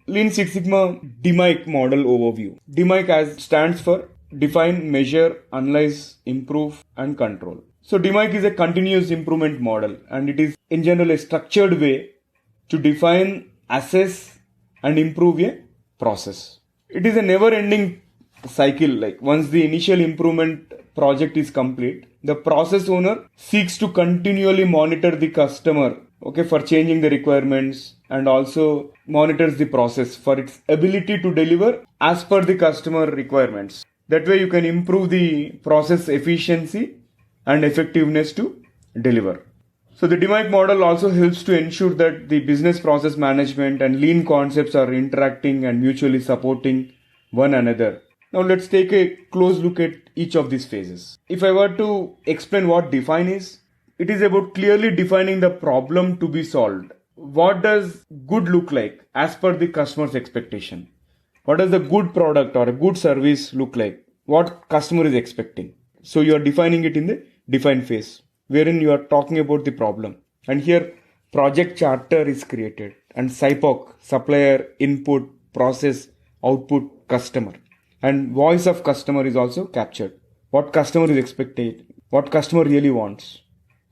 Lean Six Sigma DMAIC model overview. DMAIC stands for Define, Measure, Analyze, Improve and Control. So DMAIC is a continuous improvement model, and it is in general a structured way to define, assess and improve a process. It is a never-ending cycle. Like once the initial improvement project is complete, the process owner seeks to continually monitor the customer, for changing the requirements, and also monitors the process for its ability to deliver as per the customer requirements. That way you can improve the process efficiency and effectiveness to deliver. So the DMAIC model also helps to ensure that the business process management and lean concepts are interacting and mutually supporting one another. Now let's take a close look at each of these phases. If I were to explain what define is, it is about clearly defining the problem to be solved. What does good look like as per the customer's expectation? What does the good product or a good service look like? What customer is expecting? So you are defining it in the define phase, wherein you are talking about the problem. And here project charter is created, and SIPOC, supplier, input, process, output, customer. And voice of customer is also captured. What customer is expecting, what customer really wants.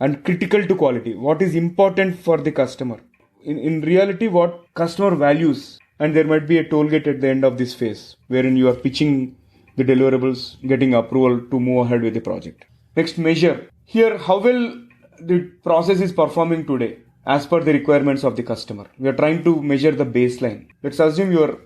And critical to quality, what is important for the customer. In reality, what customer values. And there might be a toll gate at the end of this phase, wherein you are pitching the deliverables, getting approval to move ahead with the project. Next, measure. Here, how well the process is performing today as per the requirements of the customer. We are trying to measure the baseline. Let's assume your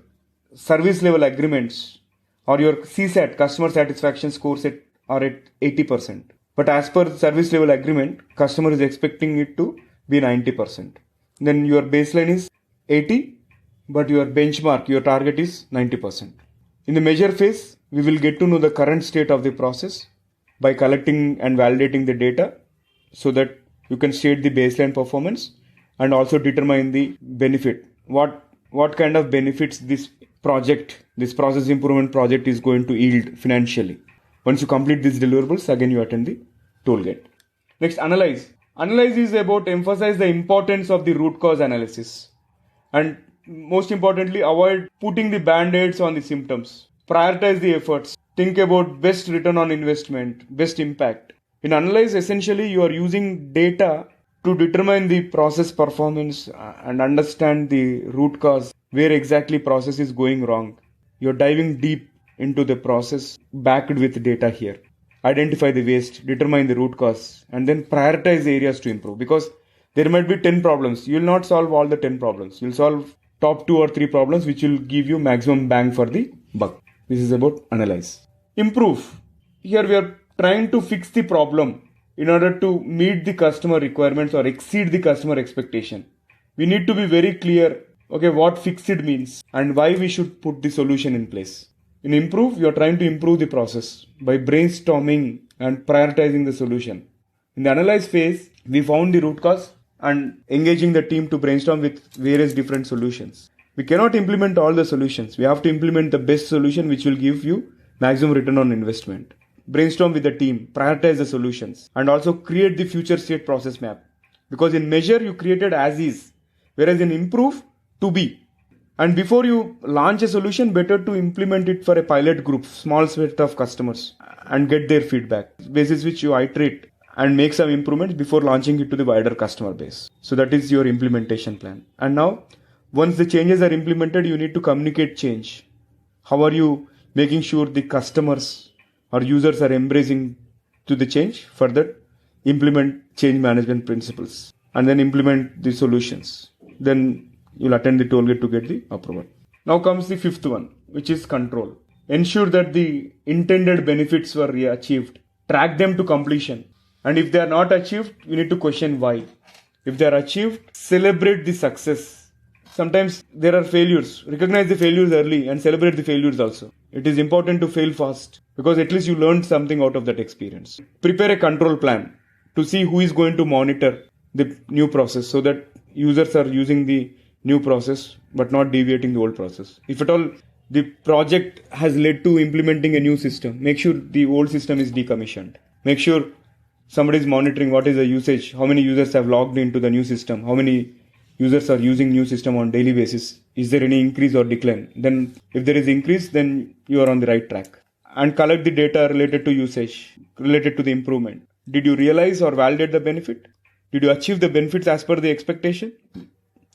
service level agreements or your CSAT, customer satisfaction scores are at 80%. But as per the service level agreement, customer is expecting it to be 90%. Then your baseline is 80, but your benchmark, your target is 90%. In the measure phase, we will get to know the current state of the process by collecting and validating the data so that you can state the baseline performance and also determine the benefit. What kind of benefits this process improvement project is going to yield financially. Once you complete these deliverables, again you attend the toll gate. Next, analyze. Analyze is about emphasize the importance of the root cause analysis. And most importantly, avoid putting the band-aids on the symptoms. Prioritize the efforts. Think about best return on investment, best impact. In analyze, essentially, you are using data to determine the process performance and understand the root cause, where exactly process is going wrong. You're diving deep into the process, backed with data here. Identify the waste, determine the root cause, and then prioritize the areas to improve. Because there might be 10 problems. You will not solve all the 10 problems. You'll solve top 2 or 3 problems, which will give you maximum bang for the buck. This is about analyze. Improve. Here we are trying to fix the problem in order to meet the customer requirements or exceed the customer expectation. We need to be very clear, what fixed means and why we should put the solution in place. In improve, you are trying to improve the process by brainstorming and prioritizing the solution. In the analyze phase, we found the root cause and engaging the team to brainstorm with various different solutions. We cannot implement all the solutions. We have to implement the best solution which will give you maximum return on investment. Brainstorm with the team, prioritize the solutions, and also create the future state process map. Because in measure, you created as is, whereas in improve, to be. And before you launch a solution, better to implement it for a pilot group, small set of customers, and get their feedback, basis which you iterate and make some improvements before launching it to the wider customer base. So that is your implementation plan. And now, once the changes are implemented, you need to communicate change. How are you making sure the customers or users are embracing to the change? Further, implement change management principles and then implement the solutions. Then you'll attend the toll gate to get the approval. Now comes the fifth one, which is control. Ensure that the intended benefits were achieved. Track them to completion. And if they are not achieved, you need to question why. If they are achieved, celebrate the success. Sometimes there are failures. Recognize the failures early and celebrate the failures also. It is important to fail fast because at least you learned something out of that experience. Prepare a control plan to see who is going to monitor the new process so that users are using the new process but not deviating the old process. If at all the project has led to implementing a new system, make sure the old system is decommissioned. Make sure somebody is monitoring what is the usage, how many users have logged into the new system, how many users are using new system on daily basis. Is there any increase or decline? Then if there is increase, then you are on the right track. And collect the data related to usage, related to the improvement. Did you realize or validate the benefit? Did you achieve the benefits as per the expectation?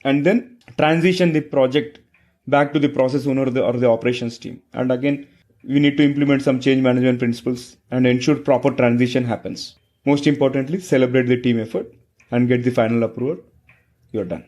And then transition the project back to the process owner or the operations team. And again, we need to implement some change management principles and ensure proper transition happens. Most importantly, celebrate the team effort and get the final approval. You're done.